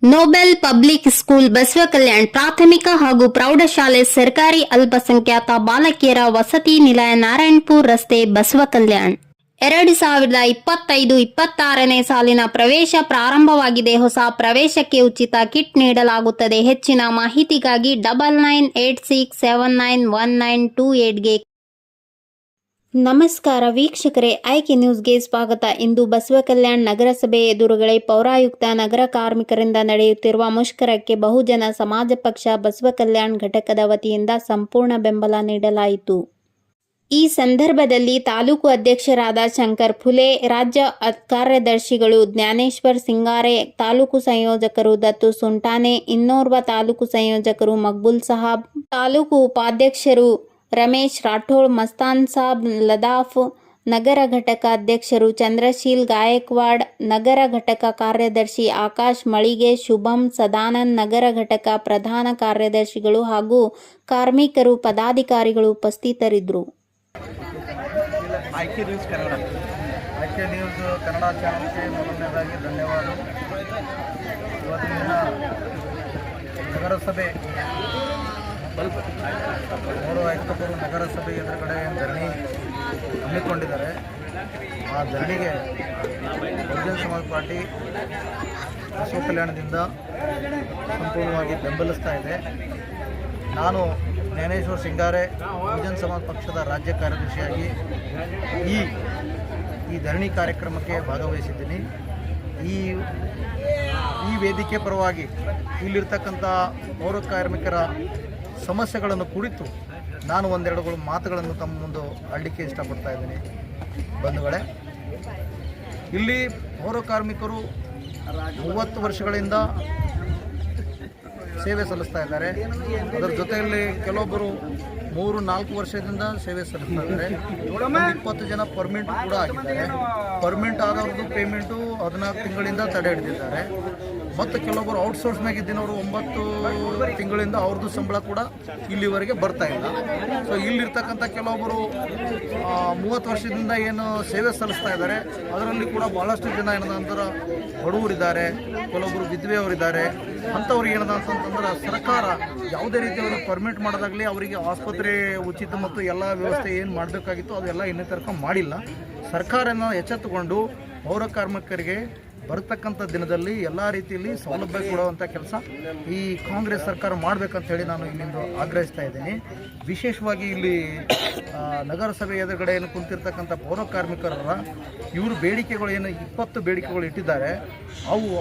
Nobel public school ಬಸವಕಲ್ಯಾಣ್ ಪ್ರಾಥಮಿಕ ಹಾಗೂ ಪ್ರೌಢಶಾಲೆ ಸರ್ಕಾರಿ ಅಲ್ಪಸಂಖ್ಯಾತ ಬಾಲಕಿಯರ ವಸತಿ ನಿಲಯ ನಾರಾಯಣಪುರ ರಸ್ತೆ ಬಸವಕಲ್ಯಾಣ್ 2025-26ನೇ ಸಾಲಿನ ಪ್ರವೇಶ ಪ್ರಾರಂಭವಾಗಿದೆ. ಹೊಸ ಪ್ರವೇಶಕ್ಕೆ ಉಚಿತ ಕಿಟ್ ನೀಡಲಾಗುತ್ತದೆ. ಹೆಚ್ಚಿನ ಮಾಹಿತಿಗಾಗಿ 9986791928ಗೆ ನಮಸ್ಕಾರ ವೀಕ್ಷಕರೇ, ಆಯ್ಕೆ ನ್ಯೂಸ್ಗೆ ಸ್ವಾಗತ. ಇಂದು ಬಸವಕಲ್ಯಾಣ್ ನಗರಸಭೆ ಎದುರುಗಡೆ ಪೌರಾಯುಕ್ತ ನಗರ ಕಾರ್ಮಿಕರಿಂದ ನಡೆಯುತ್ತಿರುವ ಮುಷ್ಕರಕ್ಕೆ ಬಹುಜನ ಸಮಾಜ ಪಕ್ಷ ಬಸವಕಲ್ಯಾಣ್ ಘಟಕದ ವತಿಯಿಂದ ಸಂಪೂರ್ಣ ಬೆಂಬಲ ನೀಡಲಾಯಿತು. ಈ ಸಂದರ್ಭದಲ್ಲಿ ತಾಲೂಕು ಅಧ್ಯಕ್ಷರಾದ ಶಂಕರ್ ಫುಲೆ, ರಾಜ್ಯ ಕಾರ್ಯದರ್ಶಿಗಳು ಜ್ಞಾನೇಶ್ವರ್ ಸಿಂಗಾರೆ, ತಾಲೂಕು ಸಂಯೋಜಕರು ದತ್ತು ಸುಂಟಾನೆ, ಇನ್ನೋರ್ವ ತಾಲೂಕು ಸಂಯೋಜಕರು ಮಕ್ಬುಲ್ ಸಾಹಬ್, ತಾಲೂಕು ಉಪಾಧ್ಯಕ್ಷರು ರಮೇಶ್ ರಾಠೋಡ್, ಮಸ್ತಾನ್ ಸಾಬ್ ಲದಾಫ್, ನಗರ ಘಟಕ ಅಧ್ಯಕ್ಷರು ಚಂದ್ರಶೀಲ್ ಗಾಯಕ್ವಾಡ್, ನಗರ ಘಟಕ ಕಾರ್ಯದರ್ಶಿ ಆಕಾಶ್ ಮಳಿಗೆ, ಶುಭಂ ಸದಾನಂದ್, ನಗರ ಘಟಕ ಪ್ರಧಾನ ಕಾರ್ಯದರ್ಶಿಗಳು ಹಾಗೂ ಕಾರ್ಮಿಕರು ಪದಾಧಿಕಾರಿಗಳು ಉಪಸ್ಥಿತರಿದ್ದರು. ಆಯ್ಕೆ ನ್ಯೂಸ್ ಕನ್ನಡ ಚಾನಲ್ಗೆ ಮೊದಲನೇದಾಗಿ ಧನ್ಯವಾದ. ಇವತ್ತಿನ ನಗರಸಭೆ 3 ಆಯುಕ್ತರು ನಗರಸಭೆ ಎದುರುಗಡೆ ಧರಣಿ ಹಮ್ಮಿಕೊಂಡಿದ್ದಾರೆ. ಆ ಧರಣಿಗೆ ಬಹುಜನ ಸಮಾಜ ಪಾರ್ಟಿ ಬಸವಕಲ್ಯಾಣದಿಂದ ಸಂಪೂರ್ಣವಾಗಿ ಬೆಂಬಲಿಸ್ತಾ ಇದೆ. ನಾನು ಜ್ಞಾನೇಶ್ವರ್ ಸಿಂಗಾರೆ, ಬಹುಜನ ಸಮಾಜ ಪಕ್ಷದ ರಾಜ್ಯ ಕಾರ್ಯದರ್ಶಿಯಾಗಿ ಈ ಧರಣಿ ಕಾರ್ಯಕ್ರಮಕ್ಕೆ ಭಾಗವಹಿಸಿದ್ದೀನಿ. ಈ ವೇದಿಕೆ ಪರವಾಗಿ ಇಲ್ಲಿರ್ತಕ್ಕಂಥ ಪೌರ ಕಾರ್ಮಿಕರ ಸಮಸ್ಯೆಗಳನ್ನು ಕುರಿತು ನಾನು ಒಂದೆರಡು ಮಾತುಗಳನ್ನು ತಮ್ಮ ಮುಂದೆ ಆಡಲಿಕ್ಕೆ ಇಷ್ಟಪಡ್ತಾ ಇದ್ದೀನಿ. ಬಂಧುಗಳೇ, ಇಲ್ಲಿ ಪೌರ ಕಾರ್ಮಿಕರು 30 ವರ್ಷಗಳಿಂದ ಸೇವೆ ಸಲ್ಲಿಸ್ತಾ ಇದ್ದಾರೆ. ಅದರ ಜೊತೆಯಲ್ಲಿ ಕೆಲವೊಬ್ಬರು 3-4 ವರ್ಷದಿಂದ ಸೇವೆ ಸಲ್ಲಿಸ್ತಾ ಇದ್ದಾರೆ. 20 ಜನ ಪರ್ಮನೆಂಟ್ ಕೂಡ ಆಗಿದ್ದಾರೆ. ಪರ್ಮನೆಂಟ್ ಆದವ್ರದ್ದು ಪೇಮೆಂಟು 14 ತಿಂಗಳಿಂದ ತಡೆ ಹಿಡಿದಿದ್ದಾರೆ. ಮತ್ತು ಕೆಲವೊಬ್ಬರು ಔಟ್ಸೋರ್ಸ್ನಾಗ ಇದ್ದಿನವರು 9 ತಿಂಗಳಿಂದ ಅವ್ರದ್ದು ಸಂಬಳ ಕೂಡ ಇಲ್ಲಿವರೆಗೆ ಬರ್ತಾ ಇಲ್ಲ. ಸೊ ಇಲ್ಲಿರ್ತಕ್ಕಂಥ ಕೆಲವೊಬ್ಬರು 30 ವರ್ಷದಿಂದ ಏನು ಸೇವೆ ಸಲ್ಲಿಸ್ತಾ ಇದ್ದಾರೆ, ಅದರಲ್ಲಿ ಕೂಡ ಭಾಳಷ್ಟು ಜನ ಏನಂದ್ರೆ ಬಡವರಿದ್ದಾರೆ, ಕೆಲವೊಬ್ಬರು ವಿಧವೆಯವರಿದ್ದಾರೆ. ಅಂಥವ್ರಿಗೆ ಏನದ ಅಂತಂದ್ರೆ ಸರ್ಕಾರ ಯಾವುದೇ ರೀತಿ ಅವ್ರಿಗೆ ಪರ್ಮಿಟ್ ಮಾಡೋದಾಗಲಿ, ಅವರಿಗೆ ಆಸ್ಪತ್ರೆ ಉಚಿತ ಮತ್ತು ಎಲ್ಲ ವ್ಯವಸ್ಥೆ ಏನು ಮಾಡಬೇಕಾಗಿತ್ತು ಅದೆಲ್ಲ ಇನ್ನೂ ತನಕ ಮಾಡಿಲ್ಲ. ಸರ್ಕಾರನ ಎಚ್ಚೆತ್ತುಕೊಂಡು ಪೌರ ಕಾರ್ಮಿಕರಿಗೆ ಬರತಕ್ಕಂಥ ದಿನದಲ್ಲಿ ಎಲ್ಲ ರೀತಿಯಲ್ಲಿ ಸೌಲಭ್ಯ ಕೊಡುವಂಥ ಕೆಲಸ ಈ ಕಾಂಗ್ರೆಸ್ ಸರ್ಕಾರ ಮಾಡಬೇಕಂತ ಹೇಳಿ ನಾನು ಇಲ್ಲಿಂದ ಆಗ್ರಹಿಸ್ತಾ ಇದ್ದೀನಿ. ವಿಶೇಷವಾಗಿ ಇಲ್ಲಿ ನಗರಸಭೆ ಎದುರುಗಡೆ ಏನು ಕುಂತಿರ್ತಕ್ಕಂಥ ಪೌರ ಕಾರ್ಮಿಕರ ಇವರು ಬೇಡಿಕೆಗಳು ಏನು 20 ಬೇಡಿಕೆಗಳು ಇಟ್ಟಿದ್ದಾರೆ.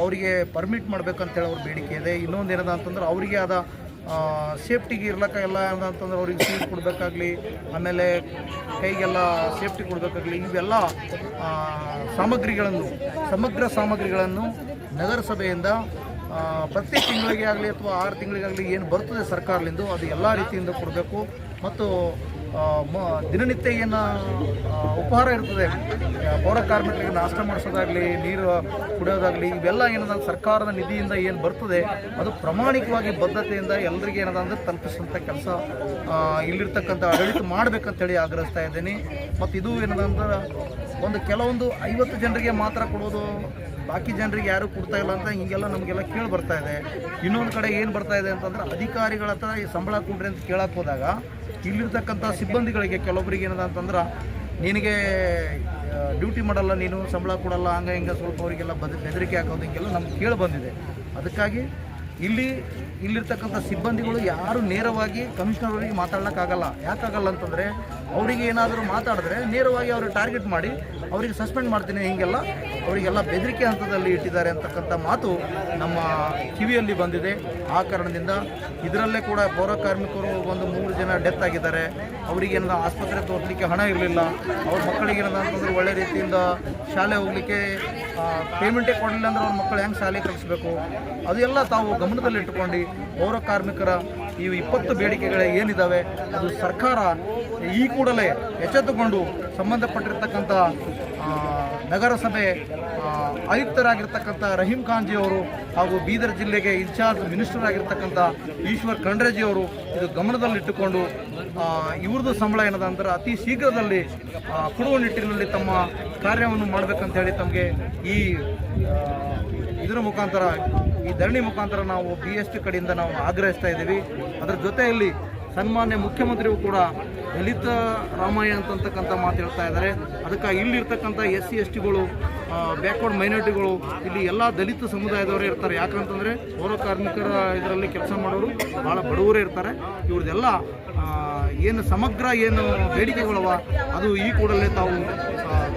ಅವರಿಗೆ ಪರ್ಮಿಟ್ ಮಾಡಬೇಕಂತೇಳಿ ಅವ್ರ ಬೇಡಿಕೆ ಇದೆ. ಇನ್ನೊಂದು ಏನದ ಅಂತಂದ್ರೆ ಅವರಿಗೆ ಆದ ಸೇಫ್ಟಿಗೆ ಇರ್ಲಕ್ಕ ಎಲ್ಲ ಅಂತಂದ್ರೆ ಅವ್ರಿಗೆ ಸೀಟ್ ಕೊಡಬೇಕಾಗ್ಲಿ, ಆಮೇಲೆ ಕೈಗೆಲ್ಲ ಸೇಫ್ಟಿ ಕೊಡಬೇಕಾಗ್ಲಿ, ಇವೆಲ್ಲ ಸಮಗ್ರ ಸಾಮಗ್ರಿಗಳನ್ನು ನಗರಸಭೆಯಿಂದ ಪ್ರತಿ ತಿಂಗಳಿಗೆ ಆಗಲಿ ಅಥವಾ 6 ತಿಂಗಳಿಗಾಗಲಿ ಏನು ಬರ್ತದೆ ಸರ್ಕಾರದಿಂದ ಅದು ಎಲ್ಲ ರೀತಿಯಿಂದ ಕೊಡಬೇಕು. ಮತ್ತು ದಿನನಿತ್ಯ ಏನು ಉಪಹಾರ ಇರ್ತದೆ, ಪೌರ ಕಾರ್ಮಿಕರಿಗೆ ನಾಷ್ಟ ಮಾಡಿಸೋದಾಗಲಿ, ನೀರು ಕುಡಿಯೋದಾಗಲಿ, ಇವೆಲ್ಲ ಏನದ ಸರ್ಕಾರದ ನಿಧಿಯಿಂದ ಏನು ಬರ್ತದೆ ಅದು ಪ್ರಾಮಾಣಿಕವಾಗಿ ಬದ್ಧತೆಯಿಂದ ಎಲ್ಲರಿಗೆ ಏನದ ಅಂದರೆ ತಲುಪಿಸುವಂಥ ಕೆಲಸ ಇಲ್ಲಿರ್ತಕ್ಕಂಥ ಆಡಳಿತ ಮಾಡಬೇಕಂತೇಳಿ ಆಗ್ರಹಿಸ್ತಾ ಇದ್ದೀನಿ. ಮತ್ತು ಇದು ಏನದ ಅಂದ್ರೆ ಕೆಲವೊಂದು 50 ಜನರಿಗೆ ಮಾತ್ರ ಕೊಡೋದು, ಬಾಕಿ ಜನರಿಗೆ ಯಾರೂ ಕೊಡ್ತಾ ಇಲ್ಲ ಅಂತ ಹೀಗೆಲ್ಲ ನಮಗೆಲ್ಲ ಕೇಳಿ ಬರ್ತಾ ಇದೆ. ಇನ್ನೊಂದು ಕಡೆ ಏನು ಬರ್ತಾ ಇದೆ ಅಂತಂದ್ರೆ ಅಧಿಕಾರಿಗಳ ಹತ್ರ ಈ ಸಂಬಳ ಕೊಡ್ರಿ ಅಂತ ಕೇಳಕ್ಕೆ ಹೋದಾಗ ಇಲ್ಲಿರ್ತಕ್ಕಂಥ ಸಿಬ್ಬಂದಿಗಳಿಗೆ ಕೆಲವೊಬ್ಬರಿಗೆ ಏನದ ಅಂತಂದ್ರೆ ನಿನಗೆ ಡ್ಯೂಟಿ ಮಾಡಲ್ಲ, ನೀನು ಸಂಬಳ ಕೊಡಲ್ಲ, ಹಂಗೆ ಹಿಂಗೆ ಸ್ವಲ್ಪ ಅವರಿಗೆಲ್ಲ ಬೆದರಿಕೆ ಹಾಕೋದು ಹಿಂಗೆಲ್ಲ ನಮ್ಗೆ ಕೇಳಿ ಬಂದಿದೆ. ಅದಕ್ಕಾಗಿ ಇಲ್ಲಿರ್ತಕ್ಕಂಥ ಸಿಬ್ಬಂದಿಗಳು ಯಾರು ನೇರವಾಗಿ ಕಮಿಷನರ್ ಅವರಿಗೆ ಮಾತಾಡೋಕ್ಕಾಗಲ್ಲ. ಯಾಕಾಗಲ್ಲ ಅಂತಂದರೆ ಅವರಿಗೆ ಏನಾದರೂ ಮಾತಾಡಿದ್ರೆ ನೇರವಾಗಿ ಅವ್ರಿಗೆ ಟಾರ್ಗೆಟ್ ಮಾಡಿ ಅವರಿಗೆ ಸಸ್ಪೆಂಡ್ ಮಾಡ್ತೀನಿ, ಹೀಗೆಲ್ಲ ಅವರಿಗೆಲ್ಲ ಬೆದರಿಕೆ ಹಂತದಲ್ಲಿ ಇಟ್ಟಿದ್ದಾರೆ ಅಂತಕ್ಕಂಥ ಮಾತು ನಮ್ಮ ಕಿವಿಯಲ್ಲಿ ಬಂದಿದೆ. ಆ ಕಾರಣದಿಂದ ಇದರಲ್ಲೇ ಕೂಡ ಪೌರ ಕಾರ್ಮಿಕರು 3 ಜನ ಡೆತ್ ಆಗಿದ್ದಾರೆ. ಅವರಿಗೇನದ ಆಸ್ಪತ್ರೆ ತೋರಿಸಲಿಕ್ಕೆ ಹಣ ಇರಲಿಲ್ಲ. ಅವ್ರ ಮಕ್ಕಳಿಗೇನದ ಅಂತಂದ್ರೆ ಒಳ್ಳೆ ರೀತಿಯಿಂದ ಶಾಲೆ ಹೋಗಲಿಕ್ಕೆ ಪೇಮೆಂಟೇ ಕೊಡಲಿಲ್ಲ ಅಂದ್ರೆ ಅವ್ರ ಮಕ್ಕಳು ಹೆಂಗೆ ಶಾಲೆ ಕಲಿಸ್ಬೇಕು, ಅದು ಎಲ್ಲ ತಾವು ಗಮನದಲ್ಲಿಟ್ಟುಕೊಂಡು ಪೌರ ಕಾರ್ಮಿಕರ ಈ 20 ಬೇಡಿಕೆಗಳು ಏನಿದ್ದಾವೆ ಅದು ಸರ್ಕಾರ ಈ ಕೂಡಲೇ ಎಚ್ಚೆತ್ತುಕೊಂಡು ಸಂಬಂಧಪಟ್ಟಿರ್ತಕ್ಕಂಥ ನಗರಸಭೆ ಆಯುಕ್ತರಾಗಿರ್ತಕ್ಕಂಥ ರಹೀಂ ಖಾನ್ಜಿಯವರು ಹಾಗೂ ಬೀದರ್ ಜಿಲ್ಲೆಗೆ ಇನ್ಚಾರ್ಜ್ ಮಿನಿಸ್ಟರ್ ಆಗಿರ್ತಕ್ಕಂಥ ಈಶ್ವರ್ ಖಂಡ್ರೆಜಿಯವರು ಇದು ಗಮನದಲ್ಲಿಟ್ಟುಕೊಂಡು ಇವ್ರದ್ದು ಸಂಬಳ ಏನದ ಅಂದ್ರೆ ಅತಿ ಶೀಘ್ರದಲ್ಲಿ ಕೊಡುವ ನಿಟ್ಟಿನಲ್ಲಿ ತಮ್ಮ ಕಾರ್ಯವನ್ನು ಮಾಡಬೇಕಂತ ಹೇಳಿ ತಮಗೆ ಈ ಇದರ ಮುಖಾಂತರ ಈ ಧರಣಿ ಮುಖಾಂತರ ನಾವು BSP ಕಡೆಯಿಂದ ನಾವು ಆಗ್ರಹಿಸ್ತಾ ಇದ್ದೀವಿ. ಅದರ ಜೊತೆಯಲ್ಲಿ ಸನ್ಮಾನ್ಯ ಮುಖ್ಯಮಂತ್ರಿಗಳು ಕೂಡ ದಲಿತ ರಾಮಾಯಣ ಅಂತಕ್ಕಂಥ ಮಾತು ಹೇಳ್ತಾ ಇದ್ದಾರೆ. ಅದಕ್ಕೆ ಇಲ್ಲಿರ್ತಕ್ಕಂಥ SC STಗಳು ಬ್ಯಾಕ್ವರ್ಡ್ ಮೈನಾರಿಟಿಗಳು ಇಲ್ಲಿ ಎಲ್ಲ ದಲಿತ ಸಮುದಾಯದವರೇ ಇರ್ತಾರೆ. ಯಾಕಂತಂದರೆ ಪೌರ ಕಾರ್ಮಿಕರ ಇದರಲ್ಲಿ ಕೆಲಸ ಮಾಡೋರು ಭಾಳ ಬಡವರೇ ಇರ್ತಾರೆ. ಇವ್ರದ್ದೆಲ್ಲ ಏನು ಸಮಗ್ರ ಏನು ಬೇಡಿಕೆಗಳವ ಅದು ಈ ಕೂಡಲೇ ತಾವು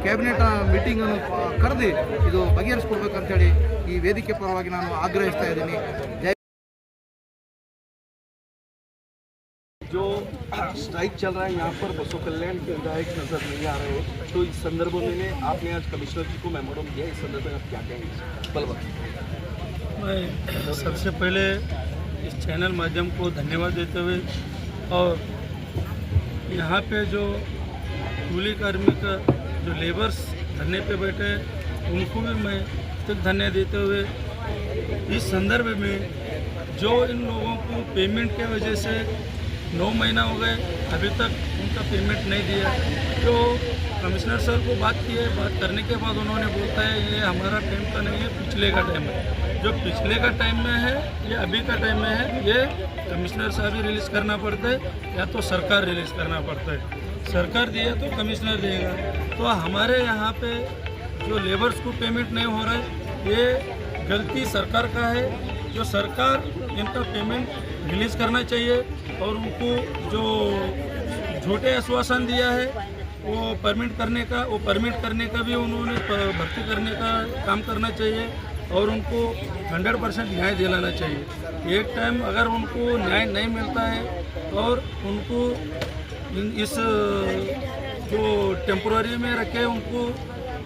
ಕ್ಯಾಬಿನೆಟ್ ಮೀಟಿಂಗನ್ನು ಕರೆದು ಇದು ಬಗೆಹರಿಸ್ಕೊಡ್ಬೇಕಂತೇಳಿ ಈ ವೇದಿಕೆ ಪರವಾಗಿ ನಾನು ಆಗ್ರಹಿಸ್ತಾ ಇದ್ದೀನಿ. जो स्ट्राइक चल रहा है यहाँ पर बसों कल्याण के विधायक नजर नहीं आ रहे हो, तो इस संदर्भ में आपने आज कमिश्नर जी को मेमोरम दिया, इस संदर्भ में आप क्या कहेंगे? मैं सबसे पहले इस चैनल माध्यम को धन्यवाद देते हुए और यहाँ पे जो कूली कार्मिक जो लेबर्स धरने पे बैठे उनको भी मैं धन्य देते हुए इस संदर्भ में जो इन लोगों को पेमेंट के वजह से 9 महीना हो गए अभी तक उनका पेमेंट नहीं दिया, जो कमिश्नर सर को बात की है, बात करने के बाद उन्होंने बोलता है ये हमारा टाइम का नहीं है, पिछले का टाइम है। जो पिछले का टाइम में है ये अभी का टाइम में है, ये कमिश्नर साहब ही रिलीज़ करना पड़ता है या तो सरकार रिलीज़ करना पड़ता है। सरकार दिए तो कमिश्नर देगा। तो हमारे यहाँ पे जो लेबर्स को पेमेंट नहीं हो रहा है ये गलती सरकार का है। जो सरकार इनका पेमेंट रिलीज़ करना चाहिए और उनको जो झूठे आश्वासन दिया है वो परमिट करने का भी उन्होंने भर्ती करने का काम करना चाहिए और उनको 100% न्याय दिलाना चाहिए। एक टाइम अगर उनको न्याय नहीं मिलता है और उनको इस जो टेम्पोररी में रखे उनको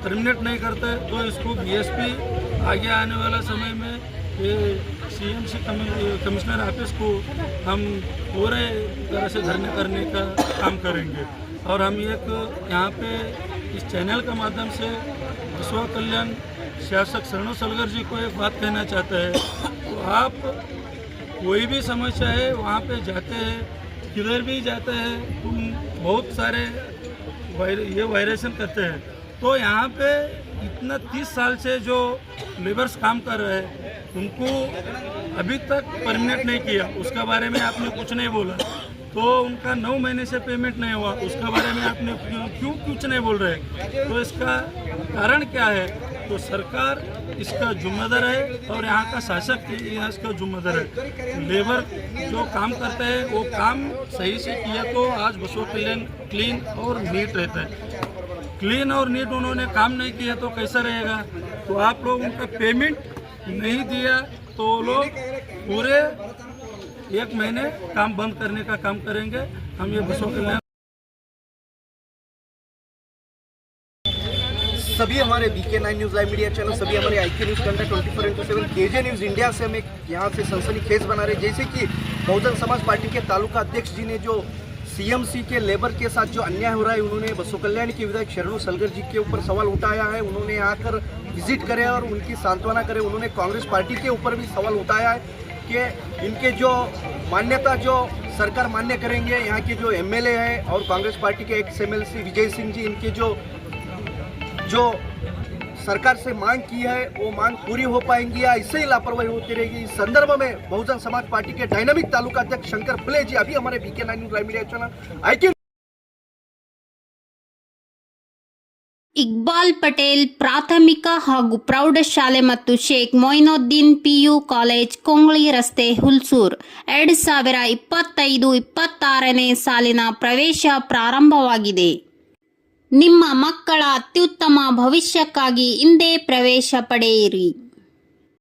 टर्मिनेट नहीं करता है तो इसको BSP आगे आने वाला समय में ये CMC कमिश्नर ऑफिस को हम पूरे तरह से धरने करने का काम करेंगे। और हम एक यहाँ पे इस चैनल के माध्यम से बसवा कल्याण शासक शरणु सलगर जी को एक बात कहना चाहते हैं। तो आप कोई भी समस्या है वहाँ पे जाते हैं, किधर भी जाते हैं, बहुत सारे ये वायरेशन करते हैं। तो यहाँ पे इतना 30 साल से जो लेबर्स काम कर रहे हैं उनको अभी तक परमिनेंट नहीं किया, उसका बारे में आपने कुछ नहीं बोला। तो उनका 9 महीने से पेमेंट नहीं हुआ, उसका बारे में आपने क्यों कुछ नहीं बोल रहे? तो इसका कारण क्या है? तो सरकार इसका जिम्मेदार है और यहाँ का शासक यहाँ इसका जिम्मेदार है। लेबर जो काम करते हैं वो काम सही से किया तो आज बसवा कल्याण क्लीन और नीट रहता है। क्लीन और नीट उन्होंने काम नहीं किया तो कैसा रहेगा? तो आप लोग उनका पेमेंट नहीं दिया तो लोग पूरे 1 महीने काम बंद करने का काम करेंगे। हम ये बसवा कल्याण सभी हमारे BK9 news live media channel, सभी हमारे IK news conduct 24/7 KJ news India से हम एक यहाँ से सनसनीखेज बना रहे। जैसे कि बहुजन समाज पार्टी के तालुका अध्यक्ष जी ने जो CMC के लेबर के साथ जो अन्याय हो रहा है, उन्होंने बसवा कल्याण के विधायक शरणु सलगर जी के ऊपर सवाल उठाया है। उन्होंने आकर विजिट करे और उनकी सांत्वना करे। उन्होंने कांग्रेस पार्टी के ऊपर भी सवाल उठाया है कि इनके जो मान्यता जो सरकार मान्य करेंगे, यहाँ के जो MLA है और कांग्रेस पार्टी के एक्स MLC विजय सिंह जी, इनके जो सरकार से मांग की है वो मांग पूरी हो पाएंगी या इससे ही लापरवाही होती रहेगी। इस संदर्भ में बहुजन समाज पार्टी के डायनामिक तालुका अध्यक्ष शंकर फुले जी अभी हमारे BK9 news live media channel IK Iqbal Patel ಪ್ರಾಥಮಿಕ ಹಾಗೂ ಪ್ರೌಢಶಾಲೆ ಮತ್ತು ಶೇಖ್ ಮೊಯಿನುದ್ದೀನ್ PU ಕಾಲೇಜ್ ಕೊಂಗ್ಳಿ ರಸ್ತೆ ಹುಲ್ಸೂರ್ 2025-26ನೇ ಸಾಲಿನ ಪ್ರವೇಶ ಪ್ರಾರಂಭವಾಗಿದೆ. ನಿಮ್ಮ ಮಕ್ಕಳ ಅತ್ಯುತ್ತಮ ಭವಿಷ್ಯಕ್ಕಾಗಿ ಇಂದೇ ಪ್ರವೇಶ ಪಡೆಯಿರಿ.